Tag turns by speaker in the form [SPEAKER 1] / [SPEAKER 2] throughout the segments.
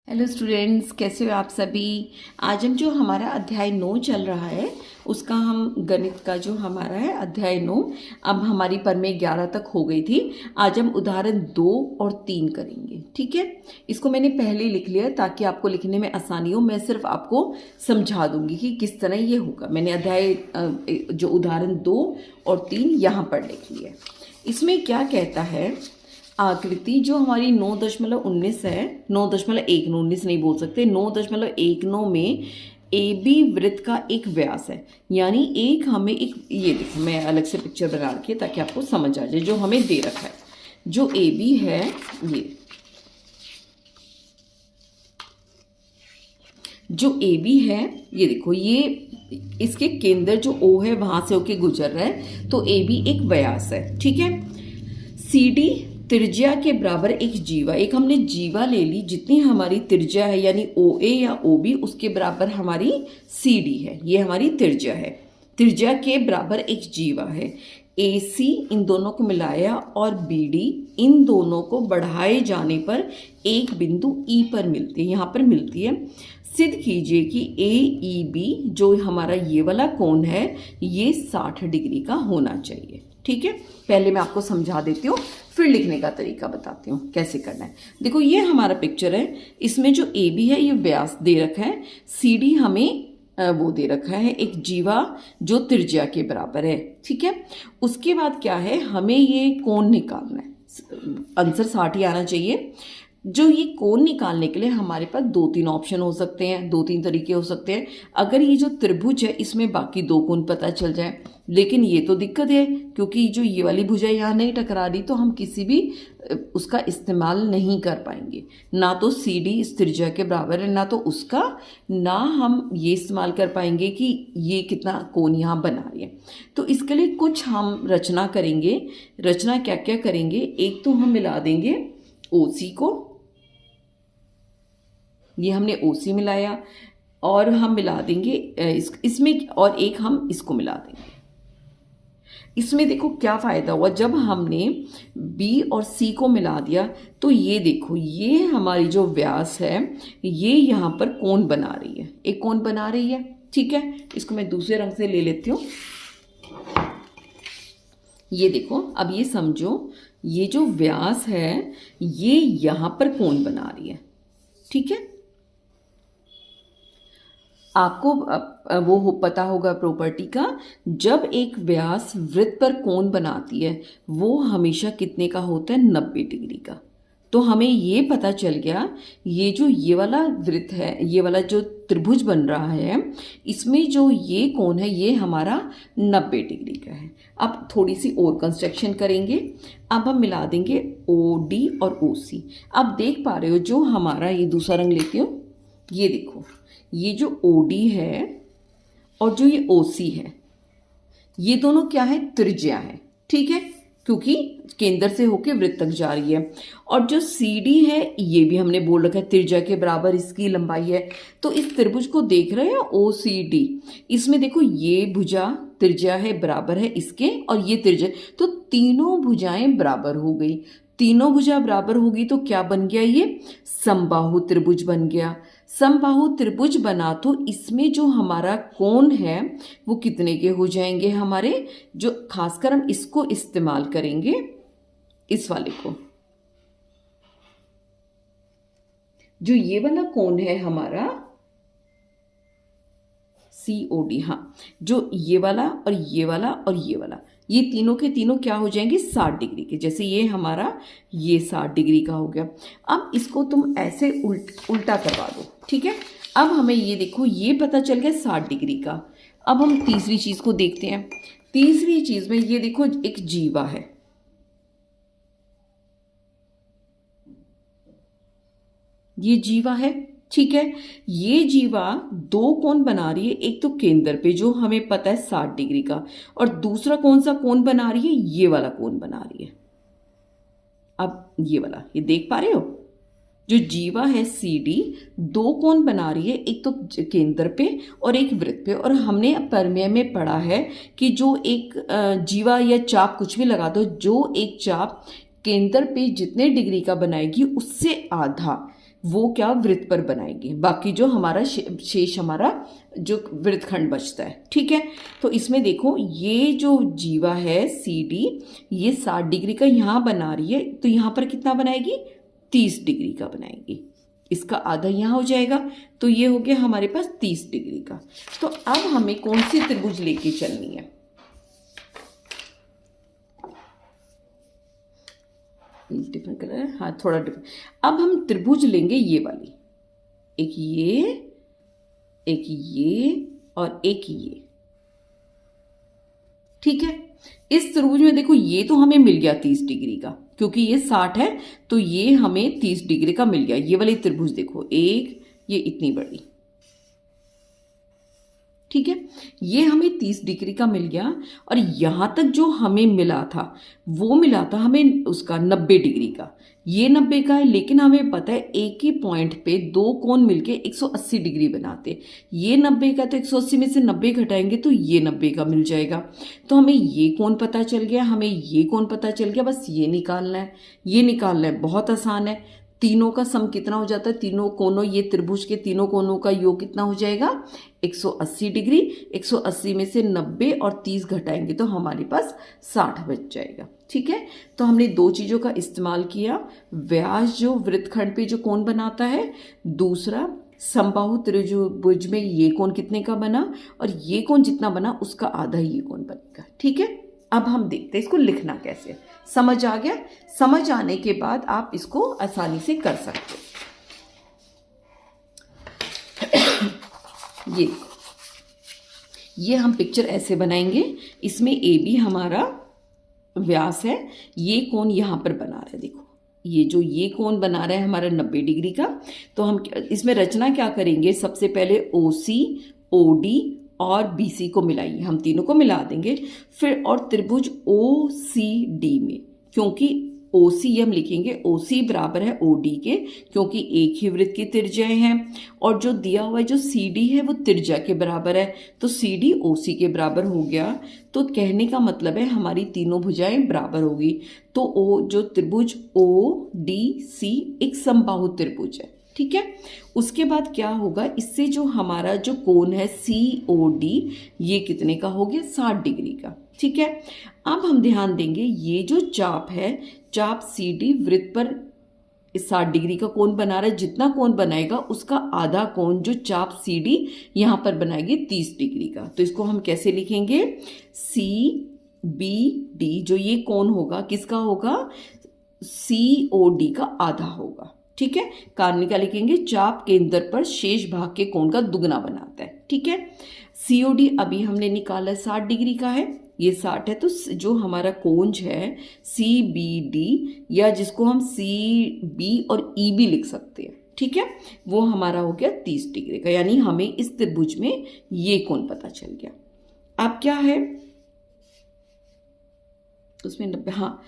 [SPEAKER 1] Hello students, कैसे हो आप सभी। आज हम जो हमारा अध्याय 9 चल रहा है उसका हम गणित का जो हमारा है अध्याय 9, अब हमारी प्रमेय 11 तक हो गई थी। आज हम उदाहरण 2 और 3 करेंगे। ठीक है, इसको मैंने पहले ही लिख लिया ताकि आपको लिखने में आसानी हो। मैं सिर्फ आपको समझा दूंगी कि किस तरह ये होगा। मैंने अध्याय जो उदाहरण 2 और 3 यहाँ पर लिख लिया। इसमें क्या कहता है, आकृति जो हमारी 9.19 है, 9.19 नहीं बोल सकते, 9.19 में ए बी वृत्त का एक व्यास है। यानी एक हमें एक, ये देखो मैं अलग से पिक्चर बना रखी है ताकि आपको समझ आ जाए। जो हमें दे रखा है, जो ए बी है, ये जो ए बी है, ये देखो, ये इसके केंद्र जो ओ है वहां से होके गुजर रहा है, तो ए बी एक व्यास है। ठीक है, सी डी त्रिज्या के बराबर एक जीवा, एक हमने जीवा ले ली, जितनी हमारी त्रिज्या है यानी ओ ए या ओ बी उसके बराबर हमारी सी डी है। ये हमारी त्रिज्या है, त्रिज्या के बराबर एक जीवा है। ए सी इन दोनों को मिलाया और बी डी इन दोनों को बढ़ाए जाने पर एक बिंदु ई पर मिलती है, यहाँ पर मिलती है। सिद्ध कीजिए कि ए ई बी जो हमारा ये वाला कोण है ये 60 डिग्री का होना चाहिए। ठीक है, पहले मैं आपको समझा देती हूँ, फिर लिखने का तरीका बताती हूँ कैसे करना है। देखो ये हमारा पिक्चर है, इसमें जो ए बी है ये व्यास दे रखा है, सी डी हमें वो दे रखा है एक जीवा जो त्रिज्या के बराबर है। ठीक है, उसके बाद क्या है, हमें ये कोण निकालना है, आंसर 60 ही आना चाहिए। जो ये कोण निकालने के लिए हमारे पास 2-3 ऑप्शन हो सकते हैं, 2-3 तरीके हो सकते हैं। अगर ये जो त्रिभुज है इसमें बाकी 2 कोण पता चल जाए, लेकिन ये तो दिक्कत है क्योंकि जो ये वाली भुजा यहाँ नहीं टकरा रही, तो हम किसी भी उसका इस्तेमाल नहीं कर पाएंगे। ना तो सी डी इस त्रिज्या के बराबर है, ना तो उसका, ना हम ये इस्तेमाल कर पाएंगे कि ये कितना कोण यहाँ बना रही है। तो इसके लिए कुछ हम रचना करेंगे। रचना क्या क्या करेंगे, एक तो हम मिला देंगे ओ सी को, ये हमने ओ सी मिलाया, और हम मिला देंगे इसमें, और एक हम इसको मिला देंगे। इसमें देखो क्या फ़ायदा हुआ, जब हमने बी और सी को मिला दिया तो ये देखो, ये हमारी जो व्यास है ये यहाँ पर कोण बना रही है, एक कोण बना रही है। ठीक है, इसको मैं दूसरे रंग से ले लेती हूँ। ये देखो, अब ये समझो, ये जो व्यास है ये यहाँ पर कोण बना रही है। ठीक है, आपको वो पता होगा प्रॉपर्टी का, जब एक व्यास वृत्त पर कोण बनाती है वो हमेशा कितने का होता है, 90 डिग्री का। तो हमें ये पता चल गया, ये जो ये वाला वृत्त है, ये वाला जो त्रिभुज बन रहा है, इसमें जो ये कोण है ये हमारा 90 डिग्री का है। अब थोड़ी सी और कंस्ट्रक्शन करेंगे। अब हम मिला देंगे ओ डी और ओ सी। अब देख पा रहे हो जो हमारा, ये दूसरा रंग लेती हूँ, ये देखो, ये जो ओ डी है और जो ये ओ सी है, ये दोनों क्या है, त्रिज्या है। ठीक है, क्योंकि केंद्र से होकर वृत्त तक जा रही है। और जो सी डी है ये भी हमने बोल रखा है त्रिज्या के बराबर इसकी लंबाई है। तो इस त्रिभुज को देख रहे हैं ओ सी डी, इसमें देखो ये भुजा त्रिज्या है, बराबर है इसके, और ये त्रिज्या, तो तीनों भुजाएं बराबर हो गई। तीनों भुजा बराबर होगी तो क्या बन गया, ये समबाहु त्रिभुज बन गया। समबाहु त्रिभुज बना तो इसमें जो हमारा कोण है वो कितने के हो जाएंगे हमारे, जो खासकर हम इसको इस्तेमाल करेंगे, इस वाले को, जो ये वाला कोण है हमारा COD, हाँ, जो ये वाला और ये वाला और ये वाला, ये तीनों के तीनों क्या हो जाएंगे, 60 डिग्री के। जैसे ये हमारा ये 60 डिग्री का हो गया। अब इसको तुम ऐसे उल्टा करवा दो। ठीक है, अब हमें ये देखो, ये पता चल गया 60 डिग्री का। अब हम तीसरी चीज को देखते हैं। तीसरी चीज में ये देखो, एक जीवा है, ये जीवा है। ठीक है, ये जीवा 2 कोण बना रही है, एक तो केंद्र पे जो हमें पता है 60 डिग्री का, और दूसरा कौन सा कोण बना रही है, ये वाला कोण बना रही है। अब ये वाला, ये देख पा रहे हो, जो जीवा है सी डी 2 कोण बना रही है, एक तो केंद्र पे और एक वृत्त पे। और हमने प्रमेय में पढ़ा है कि जो एक जीवा या चाप कुछ भी लगा दो, जो एक चाप केंद्र पे जितने डिग्री का बनाएगी उससे आधा वो क्या वृत्त पर बनाएगी, बाकी जो हमारा शेष हमारा जो वृत्तखंड बचता है। ठीक है, तो इसमें देखो ये जो जीवा है सी डी, ये 60 डिग्री का यहाँ बना रही है, तो यहाँ पर कितना बनाएगी, 30 डिग्री का बनाएगी। इसका आधा यहाँ हो जाएगा, तो ये हो गया हमारे पास 30 डिग्री का। तो अब हमें कौन सी त्रिभुज लेके चलनी है, डिफरेंट कलर है, हाँ थोड़ा डिफरेंट। अब हम त्रिभुज लेंगे ये वाली, एक ये और एक ये। ठीक है, इस त्रिभुज में देखो ये तो हमें मिल गया 30 डिग्री का, क्योंकि ये 60 है तो ये हमें 30 डिग्री का मिल गया। ये वाली त्रिभुज देखो, एक ये इतनी बड़ी, ठीक है, ये हमें 30 डिग्री का मिल गया। और यहां तक जो हमें मिला था वो मिला था हमें उसका 90 डिग्री का, ये 90 का है, लेकिन हमें पता है एक ही पॉइंट पे दो कोण मिलके 180 डिग्री बनाते। ये 90 का, तो 180 में से 90 घटाएंगे तो ये 90 का मिल जाएगा। तो हमें ये कोण पता चल गया, हमें ये कोण पता चल गया, बस ये निकालना है। ये निकालना है, बहुत आसान है। तीनों का सम कितना हो जाता है, तीनों कोनों, ये त्रिभुज के तीनों कोनों का योग कितना हो जाएगा, 180 डिग्री। 180 में से 90 और 30 घटाएंगे तो हमारे पास 60 बच जाएगा। ठीक है, तो हमने दो चीज़ों का इस्तेमाल किया, व्यास जो वृत्तखंड पे जो कोण बनाता है, दूसरा समबाहु त्रिभुज में ये कोण कितने का बना, और ये कोण जितना बना उसका आधा ये कोण बनेगा। ठीक है, अब हम देखते हैं इसको लिखना कैसे। समझ आ गया? समझ आने के बाद आप इसको आसानी से कर सकते हो। ये हम पिक्चर ऐसे बनाएंगे, इसमें ए बी हमारा व्यास है, ये कोण यहाँ पर बना रहा है। देखो ये कोण बना रहा है हमारा 90 डिग्री का। तो हम इसमें रचना क्या करेंगे, सबसे पहले ओ सी, ओ डी और बी सी को मिलाइए, हम तीनों को मिला देंगे। फिर और त्रिभुज ओ सी डी में, क्योंकि ओ सी हम लिखेंगे, ओ सी बराबर है ओ डी के, क्योंकि एक ही वृत्त की त्रिज्याएं हैं, और जो दिया हुआ है जो सी डी है वो त्रिज्या के बराबर है, तो सी डी ओ सी के बराबर हो गया। तो कहने का मतलब है हमारी तीनों भुजाएं बराबर होगी। तो ओ जो त्रिभुज ओ डी सी एक समबाहु त्रिभुज है। ठीक है, उसके बाद क्या होगा, इससे जो हमारा जो कोण है सी ओ डी, ये कितने का हो गया, 60 डिग्री का। ठीक है, अब हम ध्यान देंगे ये जो चाप है, चाप सी डी वृत्त पर 60 डिग्री का कोण बना रहा है, जितना कोण बनाएगा उसका आधा कोण जो चाप सी डी यहाँ पर बनाएगी 30 डिग्री का। तो इसको हम कैसे लिखेंगे, सी बी डी, जो ये कोण होगा किसका होगा, सी ओ डी का आधा होगा। ठीक है, कारण क्या लिखेंगे, चाप केंद्र पर शेष भाग के कोण का दुगना बनाता है। ठीक है, सीओडी अभी हमने निकाला 60 डिग्री का है, ये 60 है, तो जो हमारा कोण है सी बी डी, या जिसको हम सी बी और ई भी लिख सकते हैं, ठीक है, वो हमारा हो गया 30 डिग्री का। यानी हमें इस त्रिभुज में ये कोण पता चल गया। अब क्या है उसमें 90, हाँ,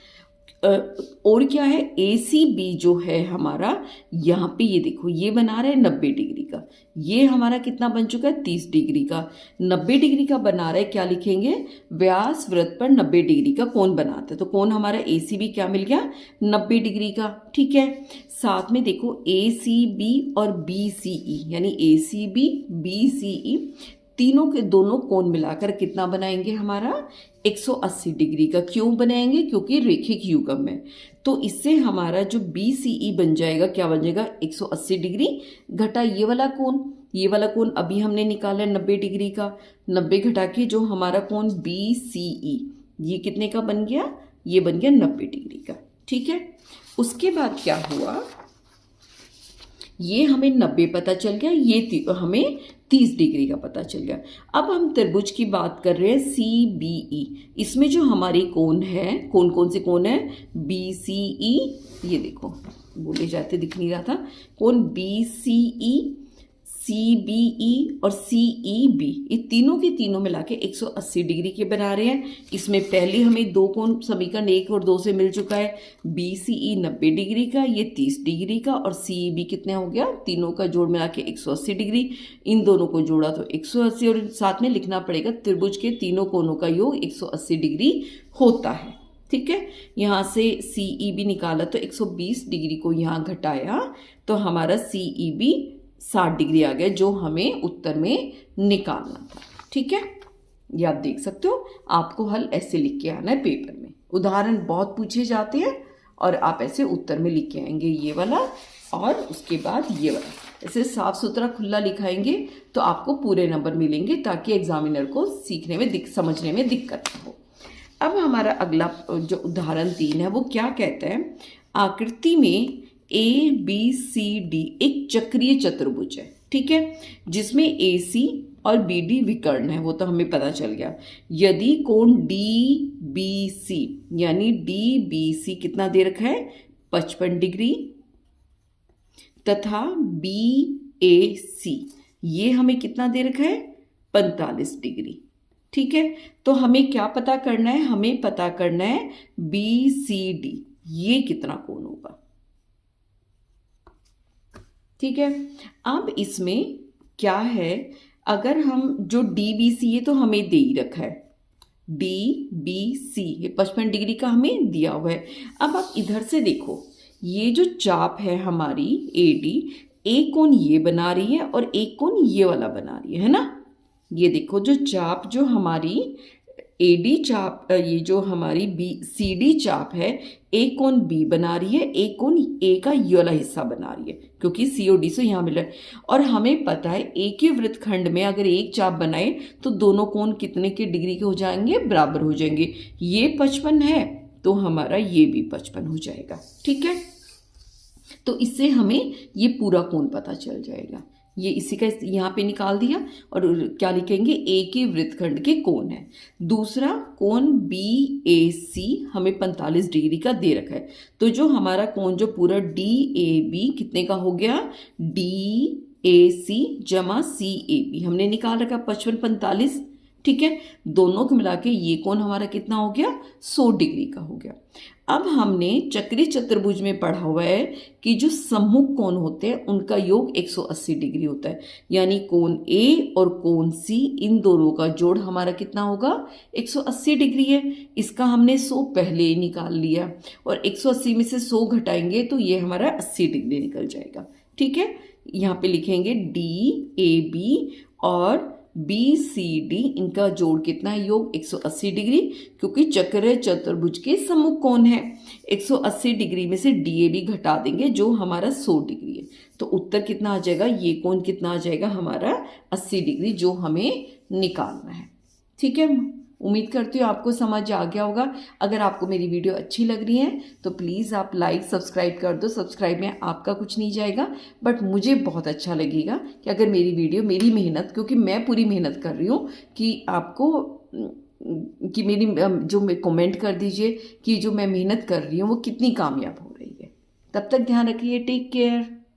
[SPEAKER 1] और क्या है, ए सी बी जो है हमारा, यहाँ पे ये देखो ये बना रहा है 90 डिग्री का, ये हमारा कितना बन चुका है, 30 डिग्री का। 90 डिग्री का बना रहा है, क्या लिखेंगे, व्यास वृत्त पर 90 डिग्री का कोण बनाता है। तो कोण हमारा ए सी बी क्या मिल गया, 90 डिग्री का। ठीक है, साथ में देखो ए सी बी और बी सी ई, यानी ए सी बी बी सी ई तीनों के दोनों कोण मिलाकर कितना बनाएंगे, हमारा 180 डिग्री का। क्यों बनाएंगे, क्योंकि रेखिक युग्म है। तो इससे हमारा जो बी सी ई बन जाएगा, क्या बन जाएगा, 180 डिग्री घटा ये वाला कोण, ये वाला कोण अभी हमने निकाला है 90 डिग्री का, 90 घटा के जो हमारा कोण बी सी ई, ये कितने का बन गया, ये बन गया 90 डिग्री का। ठीक है, उसके बाद क्या हुआ, ये हमें 90 पता चल गया, ये हमें 30 डिग्री का पता चल गया। अब हम त्रिभुज की बात कर रहे हैं सी बी ई, इसमें जो हमारी कोण है, कौन कौन से कोण है, बी सी ई, ये देखो बोले जाते दिख नहीं रहा था, कोण बी सी ई, सी बी ई और सी ई बी, ये तीनों के तीनों मिला के 180 डिग्री के बना रहे हैं। इसमें पहले हमें दो कोण समीकरण 1 और 2 से मिल चुका है, बी सी ई 90 डिग्री का, ये 30 डिग्री का, और सी ई बी कितने हो गया, तीनों का जोड़ मिला के 180 डिग्री। इन दोनों को जोड़ा तो 180, और साथ में लिखना पड़ेगा त्रिभुज के तीनों कोणों का योग 180 डिग्री होता है। ठीक है। यहाँ से CEB निकाला तो 120 डिग्री को यहाँ घटाया तो हमारा CEB 60 डिग्री आ गया, जो हमें उत्तर में निकालना था। ठीक है, ये आप देख सकते हो। आपको हल ऐसे लिख के आना है पेपर में। उदाहरण बहुत पूछे जाते हैं और आप ऐसे उत्तर में लिख के आएंगे, ये वाला और उसके बाद ये वाला। ऐसे साफ सुथरा खुला लिखाएंगे तो आपको पूरे नंबर मिलेंगे, ताकि एग्जामिनर को सीखने में समझने में दिक्कत ना हो। अब हमारा अगला जो उदाहरण 3 है वो क्या कहता है, आकृति में ABCD एक चक्रीय चतुर्भुज है। ठीक है, जिसमें AC और BD विकर्ण है, वो तो हमें पता चल गया। यदि कोण DBC यानी DBC कितना दे रखा है 55 डिग्री तथा BAC ये हमें कितना दे रखा है 45 डिग्री। ठीक है, तो हमें क्या पता करना है, हमें पता करना है BCD ये कितना कोण होगा। ठीक है, अब इसमें क्या है, अगर हम जो DBC ये तो हमें दे ही रखा है, DBC ये 55 डिग्री का हमें दिया हुआ है। अब आप इधर से देखो, ये जो चाप है हमारी AD, एक कोण ये बना रही है और एक कोण ये वाला बना रही है ना। ये देखो जो चाप जो हमारी AD चाप, ये जो हमारी BCD चाप है, एक कोण B बना रही है, एक कोण A का ये वाला हिस्सा बना रही है, क्योंकि COD से यहाँ मिल रहा है। और हमें पता है एक ही वृत्तखंड में अगर एक चाप बनाए तो दोनों कोण कितने के डिग्री के हो जाएंगे, बराबर हो जाएंगे। ये 55 है तो हमारा ये भी 55 हो जाएगा। ठीक है, तो इससे हमें ये पूरा कोण पता चल जाएगा। ये इसी का यहाँ पे निकाल दिया और क्या लिखेंगे, एक ही वृत्तखंड के कोण है। दूसरा कोण BAC हमें 45 डिग्री का दे रखा है, तो जो हमारा कोण जो पूरा DAB कितने का हो गया, DAC जमा CAB हमने निकाल रखा 55 45। ठीक है, दोनों को मिला के ये कोण हमारा कितना हो गया 100 डिग्री का हो गया। अब हमने चक्रीय चतुर्भुज में पढ़ा हुआ है कि जो सम्मुख कोण होते हैं उनका योग 180 डिग्री होता है, यानी कोण A और कोण C इन दोनों का जोड़ हमारा कितना होगा 180 डिग्री है। इसका हमने 100 पहले ही निकाल लिया और 180 में से 100 घटाएंगे तो ये हमारा 80 डिग्री निकल जाएगा। ठीक है, यहाँ पे लिखेंगे DAB और BCD इनका जोड़ कितना है, योग 180 डिग्री, क्योंकि चक्रीय चतुर्भुज के सम्मुख कोण है। 180 डिग्री में से DAB घटा देंगे जो हमारा 100 डिग्री है, तो उत्तर कितना आ जाएगा, ये कोण कितना आ जाएगा हमारा 80 डिग्री, जो हमें निकालना है। ठीक है, उम्मीद करती हूँ आपको समझ आ गया होगा। अगर आपको मेरी वीडियो अच्छी लग रही है तो प्लीज़ आप लाइक सब्सक्राइब कर दो। सब्सक्राइब में आपका कुछ नहीं जाएगा, बट मुझे बहुत अच्छा लगेगा कि अगर मेरी वीडियो, मेरी मेहनत, क्योंकि मैं पूरी मेहनत कर रही हूँ कि आपको कि मेरी जो मैं कमेंट कर दीजिए कि जो मैं मेहनत कर रही हूँ वो कितनी कामयाब हो रही है। तब तक ध्यान रखिए, टेक केयर।